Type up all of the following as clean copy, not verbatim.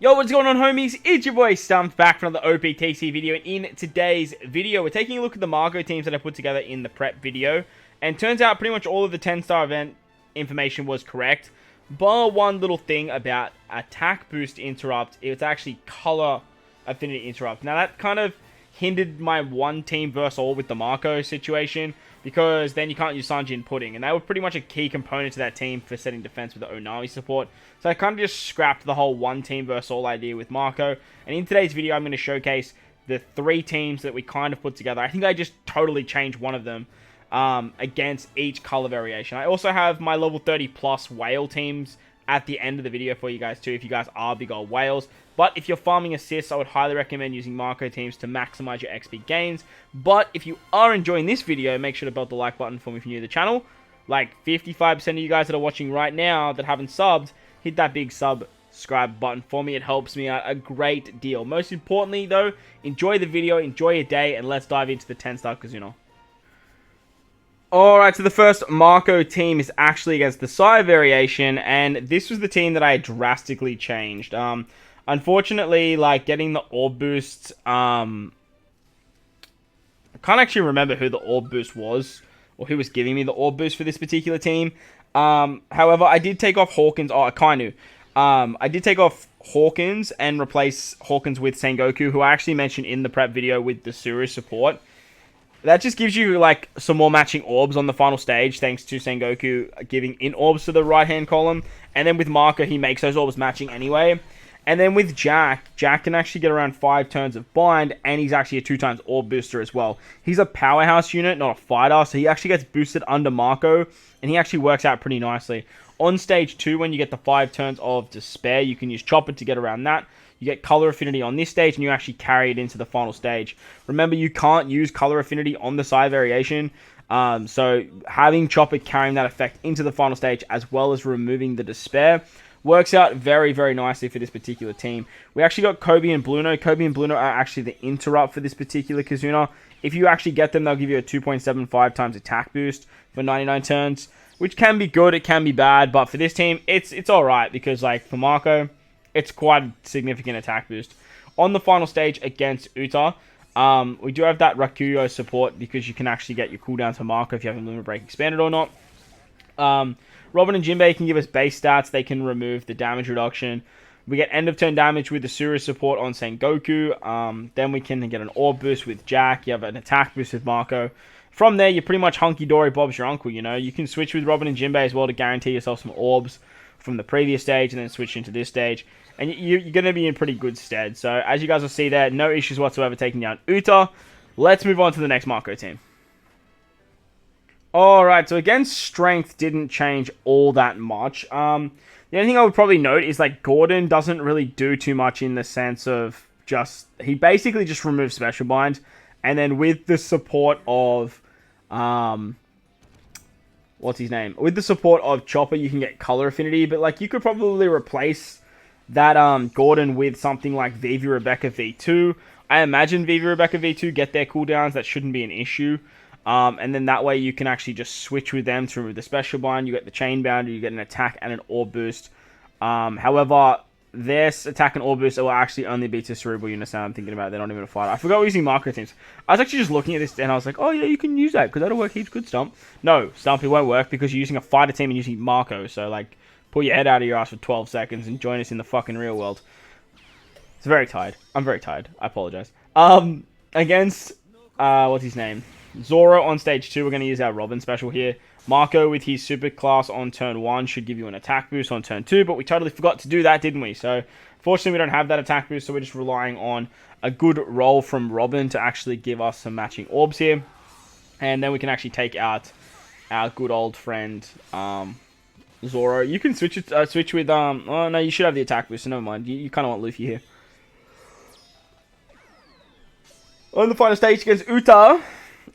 Yo, what's going on, homies? It's your boy Stump back from the Optc video, and in today's video, we're taking a look at the Marco teams that I put together in the prep video, and turns out pretty much all of the 10-star event information was correct, bar one little thing about attack boost interrupt. It's actually color affinity interrupt. Now, that kind of hindered my one team versus all with the Marco situation, because then you can't use Sanji and Pudding, and they were pretty much a key component to that team for setting defense with the Onami support. So I kind of just scrapped the whole one team versus all idea with Marco, and in today's video I'm going to showcase the three teams that we kind of put together. I think I just totally changed one of them against each color variation. I also have my level 30 plus whale teams at the end of the video for you guys too, if you guys are big old whales. But if you're farming assists, I would highly recommend using Marco teams to maximize your XP gains. But if you are enjoying this video, make sure to belt the like button for me if you're new to the channel. Like 55% of you guys that are watching right now that haven't subbed, hit that big subscribe button for me. It helps me out a great deal. Most importantly though, enjoy the video, enjoy your day, and let's dive into the 10-star Kazuno. Alright, so the first Marco team is actually against the Sai variation, and this was the team that I drastically changed. Unfortunately, like, getting the orb boost, I can't actually remember who the orb boost was, or who was giving me the orb boost for this particular team. However, I did take off Hawkins, Akainu. I did take off Hawkins and replace Hawkins with Sengoku, who I actually mentioned in the prep video with the Suru support. That just gives you, like, some more matching orbs on the final stage, thanks to Sengoku giving in orbs to the right-hand column. And then with Marco, he makes those orbs matching anyway. And then with Jack can actually get around 5 turns of bind, and he's actually a 2x orb booster as well. He's a powerhouse unit, not a fighter, so he actually gets boosted under Marco, and he actually works out pretty nicely. On stage 2, when you get the 5 turns of Despair, you can use Chopper to get around that. You get color affinity on this stage, and you actually carry it into the final stage. Remember, you can't use color affinity on the side variation, so having Chopper carrying that effect into the final stage, as well as removing the Despair, works out very, very nicely for this particular team. We actually got Kobe and Bluno. Kobe and Bluno are actually the interrupt for this particular Kazuna. If you actually get them, they'll give you a 2.75 times attack boost for 99 turns, which can be good, it can be bad, but for this team, it's alright, because, like, for Marco, it's quite a significant attack boost. On the final stage against Uta, we do have that Rakuyo support, because you can actually get your cooldowns for Marco if you have a Limit Break expanded or not. Robin and Jinbei can give us base stats. They can remove the damage reduction. We get end of turn damage with the Suru support on Sengoku. Then we can get an orb boost with Jack. You have an attack boost with Marco. From there, you're pretty much hunky-dory Bob's your uncle, you know. You can switch with Robin and Jinbei as well to guarantee yourself some orbs from the previous stage and then switch into this stage. And you're going to be in pretty good stead. So, as you guys will see there, no issues whatsoever taking down Uta. Let's move on to the next Marco team. Alright, so again, strength didn't change all that much. The only thing I would probably note is, like, Gordon doesn't really do too much in the sense of just... He basically just removes Special Bind. And then with the support of... what's his name? With the support of Chopper, you can get color affinity. But, like, you could probably replace that Gordon with something like Vivi Rebecca V2. I imagine Vivi Rebecca V2 get their cooldowns. That shouldn't be an issue. And then that way you can actually just switch with them to remove the special bind. You get the chain boundary, you get an attack and an orb boost. However, this attack and orb boost will actually only be to cerebral units now. I'm thinking about it, they're not even a fighter. I forgot we're using Marco teams. I was actually just looking at this and I was like, oh yeah, you can use that because that'll work heaps good, Stump. No, Stump, it won't work because you're using a fighter team and using Marco. So, like, pull your head out of your ass for 12 seconds and join us in the fucking real world. It's very tired. I'm very tired. I apologize. Against, what's his name? Zoro on stage 2, we're going to use our Robin special here. Marco with his super class on turn 1 should give you an attack boost on turn 2, but we totally forgot to do that, didn't we? So, fortunately, we don't have that attack boost, so we're just relying on a good roll from Robin to actually give us some matching orbs here. And then we can actually take out our good old friend, Zoro. You can switch with, oh no, you should have the attack boost, so never mind. You kind of want Luffy here. On the final stage against Uta.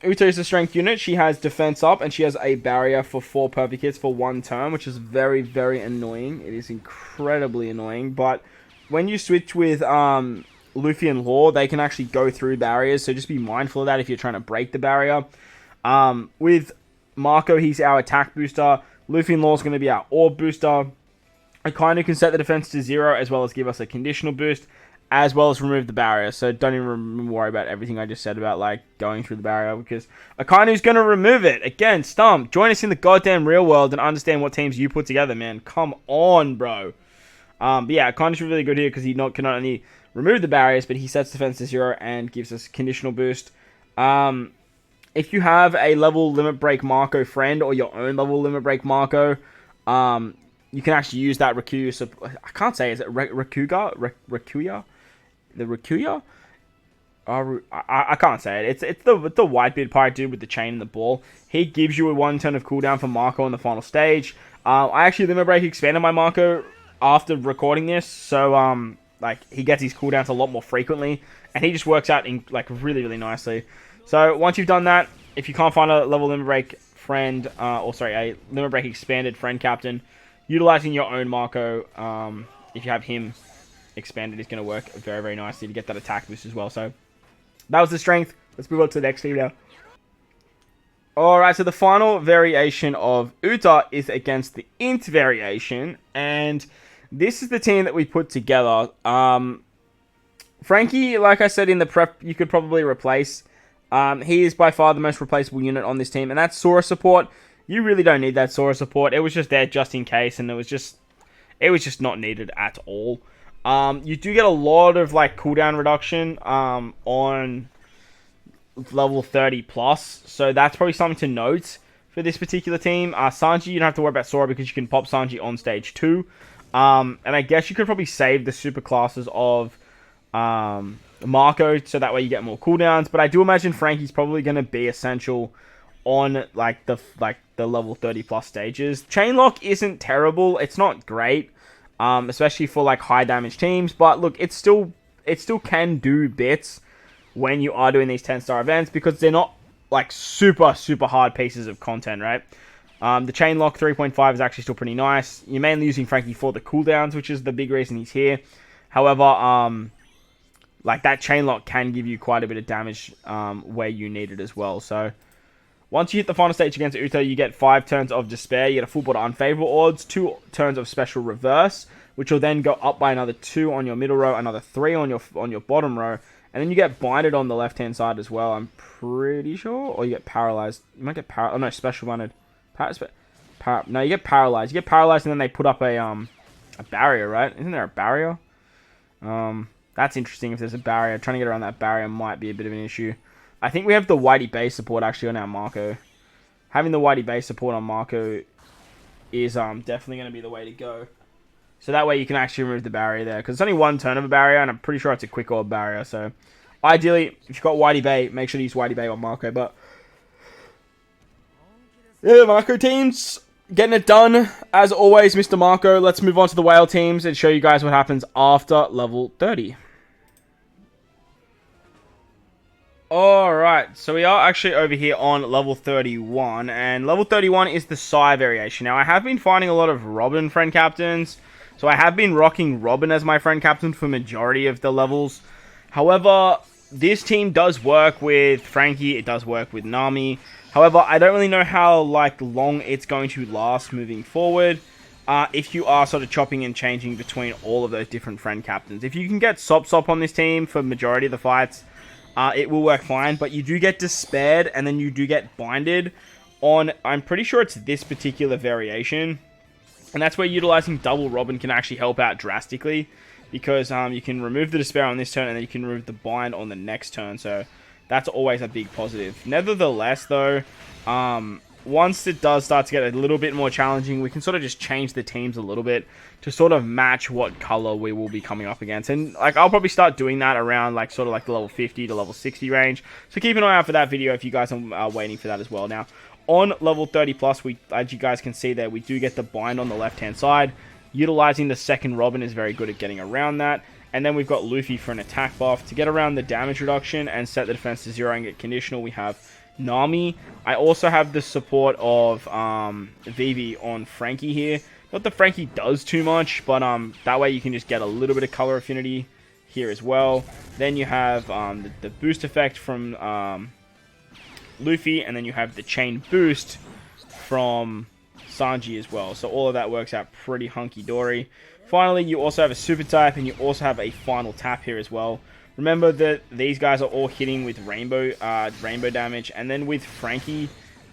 Uta is a strength unit. She has defense up and she has a barrier for 4 perfect hits for 1 turn, which is very, very annoying. It is incredibly annoying. But when you switch with Luffy and Law, they can actually go through barriers. So just be mindful of that if you're trying to break the barrier. With Marco, he's our attack booster. Luffy and Law is going to be our orb booster. Akainu can set the defense to 0 as well as give us a conditional boost, as well as remove the barrier. So don't even worry about everything I just said about like going through the barrier, because Akainu's going to remove it. Again, Stump, join us in the goddamn real world and understand what teams you put together, man. Come on, bro. But yeah, Akainu's really good here because he can not only remove the barriers, but he sets defense to 0 and gives us conditional boost. If you have a level limit break Marco friend or your own level limit break Marco, you can actually use that Rikuya. So I can't say, is it Rikuya? The Rikuya? I can't say it. It's the white beard pirate dude with the chain and the ball. He gives you a 1 turn of cooldown for Marco on the final stage. I actually limit break expanded my Marco after recording this, so like he gets his cooldowns a lot more frequently, and he just works out in like really nicely. So once you've done that, if you can't find a level limit break friend, a limit break expanded friend captain, utilizing your own Marco, if you have him expanded, is going to work very nicely to get that attack boost as well. So that was the strength. Let's move on to the next team now. Alright, so the final variation of Uta is against the Int variation, and this is the team that we put together. Frankie, like I said in the prep, you could probably replace. He is by far the most replaceable unit on this team, and that's Sora support. You really don't need that Sora support. It was just there just in case, and it was just not needed at all. You do get a lot of like cooldown reduction on level 30 plus, so that's probably something to note for this particular team. Sanji, you don't have to worry about Sora because you can pop Sanji on stage 2. And I guess you could probably save the super classes of Marco, so that way you get more cooldowns. But I do imagine Frankie's probably going to be essential on like the level 30 plus stages. Chainlock isn't terrible. It's not great, especially for like high damage teams. But look, it still can do bits when you are doing these 10-star events, because they're not like super hard pieces of content, right? The Chainlock 3.5 is actually still pretty nice. You're mainly using Frankie for the cooldowns, which is the big reason he's here. However, like that Chainlock can give you quite a bit of damage where you need it as well. So once you hit the final stage against Uta, you get 5 turns of Despair. You get a full board of Unfavorable Odds, 2 turns of Special Reverse, which will then go up by another 2 on your middle row, another 3 on your bottom row, and then you get Binded on the left-hand side as well, I'm pretty sure. Or you get Paralyzed. You might get Paralyzed. Oh, no, Special Binded. No, you get Paralyzed. You get Paralyzed, and then they put up a barrier, right? Isn't there a barrier? That's interesting if there's a barrier. Trying to get around that barrier might be a bit of an issue. I think we have the Whitey base support actually on our Marco. Having the Whitey base support on Marco is definitely going to be the way to go. So that way you can actually remove the barrier there, because it's only 1 turn of a barrier, and I'm pretty sure it's a quick orb barrier. So ideally, if you've got Whitey Bay, make sure to use Whitey Bay on Marco. But yeah, Marco teams getting it done as always, Mr. Marco. Let's move on to the whale teams and show you guys what happens after level 30. Alright, so we are actually over here on level 31, and level 31 is the Psy variation. Now, I have been finding a lot of Robin friend captains, so I have been rocking Robin as my friend captain for majority of the levels. However, this team does work with Frankie, it does work with Nami. However, I don't really know how long it's going to last moving forward. If you are sort of chopping and changing between all of those different friend captains. If you can get Sop on this team for majority of the fights, it will work fine, but you do get Despaired, and then you do get Binded on, I'm pretty sure it's this particular variation, and that's where utilizing double Robin can actually help out drastically, because you can remove the Despair on this turn, and then you can remove the Bind on the next turn, so that's always a big positive. Nevertheless, though, once it does start to get a little bit more challenging, we can sort of just change the teams a little bit to sort of match what color we will be coming up against. And I'll probably start doing that around the level 50 to level 60 range. So keep an eye out for that video if you guys are waiting for that as well. Now, on level 30 plus, as you guys can see there, we do get the Bind on the left-hand side. Utilizing the second Robin is very good at getting around that. And then we've got Luffy for an attack buff. To get around the damage reduction and set the defense to 0 and get conditional, we have Nami. I also have the support of Vivi on Frankie here. Not that Frankie does too much, but that way you can just get a little bit of color affinity here as well. Then you have the boost effect from Luffy, and then you have the chain boost from Sanji as well. So all of that works out pretty hunky-dory. Finally, you also have a super type, and you also have a final tap here as well. Remember that these guys are all hitting with rainbow damage, and then with Frankie,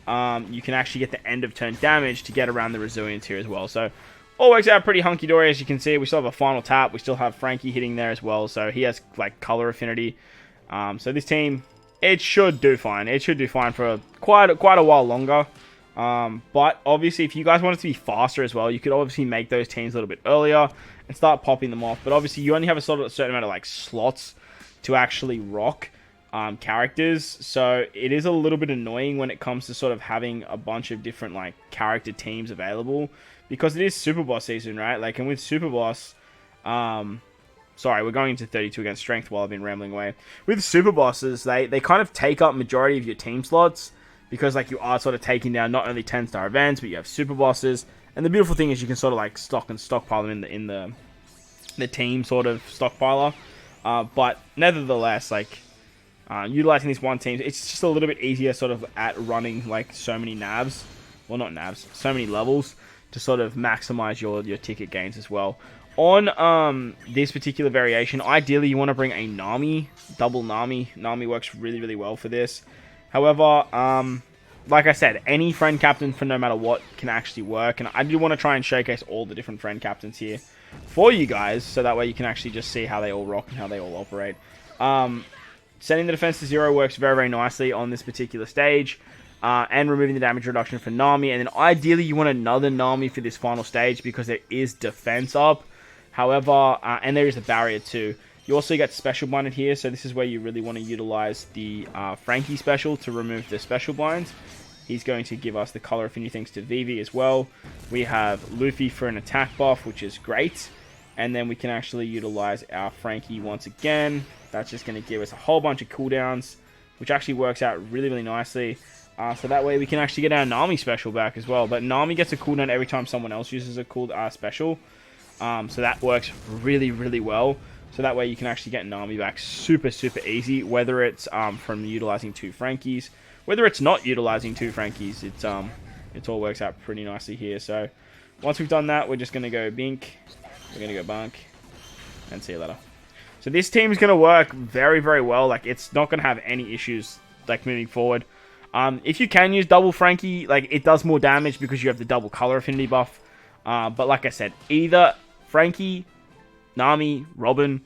you can actually get the end of turn damage to get around the resilience here as well. So all works out pretty hunky-dory. As you can see, we still have a final tap. We still have Frankie hitting there as well, so he has like color affinity. So this team, it should do fine. It should do fine for quite a while longer. But obviously, if you guys want it to be faster as well, you could obviously make those teams a little bit earlier and start popping them off. But obviously, you only have a certain amount of like slots to actually rock characters, so it is a little bit annoying when it comes to sort of having a bunch of different like character teams available, because it is Super Boss season, right? Like, and with Super Boss, sorry, we're going into 32 against strength while I've been rambling away. With Super Bosses, they kind of take up majority of your team slots, because like you are sort of taking down not only 10-star events, but you have Super Bosses. And the beautiful thing is you can sort of like stockpile them in the team sort of stockpiler. But nevertheless, like utilizing this one team, it's just a little bit easier sort of at running like so many nabs. Well, not nabs, so many levels to sort of maximize your ticket gains as well. On this particular variation, ideally you want to bring a Nami, double Nami. Nami works really, really well for this. However, like I said, any friend captain for no matter what can actually work. And I do want to try and showcase all the different friend captains here for you guys, so that way you can actually just see how they all rock and how they all operate. Setting the defense to 0 works very, very nicely on this particular stage. And removing the damage reduction for Nami. And then ideally you want another Nami for this final stage, because there is defense up. However, and there is a barrier too. You also get special blinded here, so this is where you really want to utilize the Frankie special to remove the special blinds. He's going to give us the color affinity thanks to Vivi as well. We have Luffy for an attack buff, which is great. And then we can actually utilize our Frankie once again. That's just going to give us a whole bunch of cooldowns, which actually works out really, really nicely. So that way we can actually get our Nami special back as well. But Nami gets a cooldown every time someone else uses a cool special. So that works really, really well. So that way you can actually get Nami back super, super easy, whether it's from utilizing 2 Frankies, whether it's not utilizing 2 Frankies. It all works out pretty nicely here. So once we've done that, we're just going to go Bink, we're going to go Bunk, and see you later. So this team is going to work very, very well. Like, it's not going to have any issues like moving forward. If you can use double Frankie, like, it does more damage because you have the double color affinity buff. But like I said, either Frankie, Nami, Robin,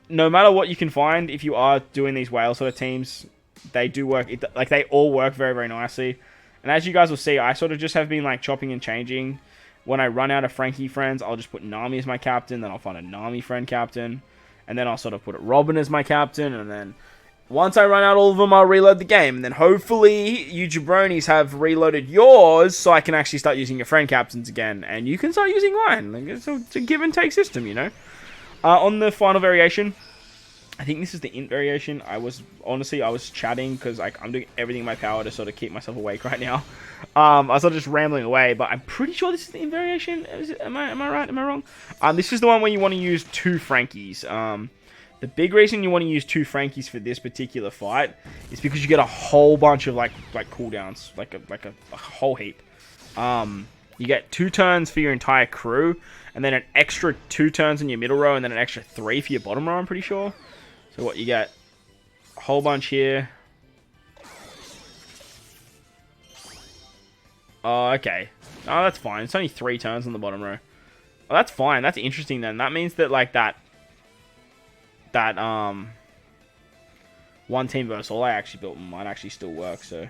no matter what you can find, if you are doing these whale sort of teams, they do work. Like, they all work very, very nicely. And as you guys will see, I sort of just have been like chopping and changing. When I run out of Frankie friends, I'll just put Nami as my captain, then I'll find a Nami friend captain, and then I'll sort of put Robin as my captain, and then once I run out all of them, I'll reload the game. And then hopefully you jabronis have reloaded yours, so I can actually start using your friend captains again. And you can start using mine. Like, it's a give and take system, you know. On the final variation, I think this is the int variation. I was chatting because like I'm doing everything in my power to sort of keep myself awake right now. I was sort of just rambling away, but I'm pretty sure this is the int variation. Am I right? Am I wrong? This is the one where you want to use 2 Frankies. The big reason you want to use 2 Frankies for this particular fight is because you get a whole bunch of like cooldowns, like a whole heap. You get 2 turns for your entire crew, and then an extra 2 turns in your middle row, and then an extra 3 for your bottom row, I'm pretty sure. So what, you get a whole bunch here. Oh, okay. Oh, that's fine. It's only 3 turns on the bottom row. Oh, that's fine. That's interesting then. That means that like that one team versus all I actually built might actually still work, so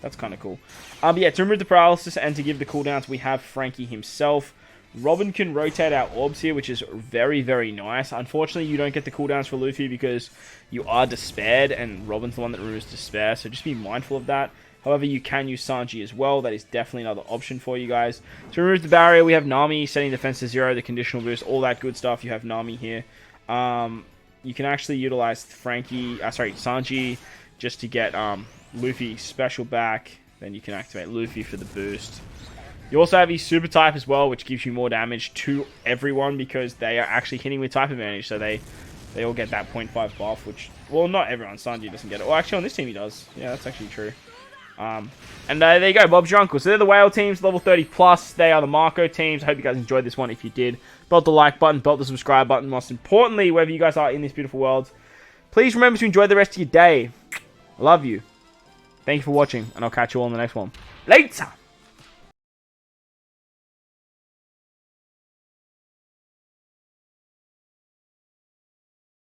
that's kind of cool. But yeah, to remove the paralysis and to give the cooldowns, we have Frankie himself. Robin can rotate our orbs here, which is very, very nice. Unfortunately, you don't get the cooldowns for Luffy because you are despaired, and Robin's the one that removes despair, so just be mindful of that. However, you can use Sanji as well. That is definitely another option for you guys. To remove the barrier, we have Nami, setting defense to 0, the conditional boost, all that good stuff. You have Nami here. You can actually utilize Sanji just to get Luffy special back. Then you can activate Luffy for the boost. You also have his super type as well, which gives you more damage to everyone because they are actually hitting with type advantage. So they all get that 0.5 buff, which, well, not everyone. Sanji doesn't get it. Well, actually, on this team he does. Yeah, that's actually true. And there you go, Bob's your uncle. So they're the whale teams, level 30 plus. They are the Marco teams. I hope you guys enjoyed this one. If you did, belt the like button, belt the subscribe button. Most importantly, wherever you guys are in this beautiful world, please remember to enjoy the rest of your day. I love you. Thank you for watching, and I'll catch you all in the next one. Later!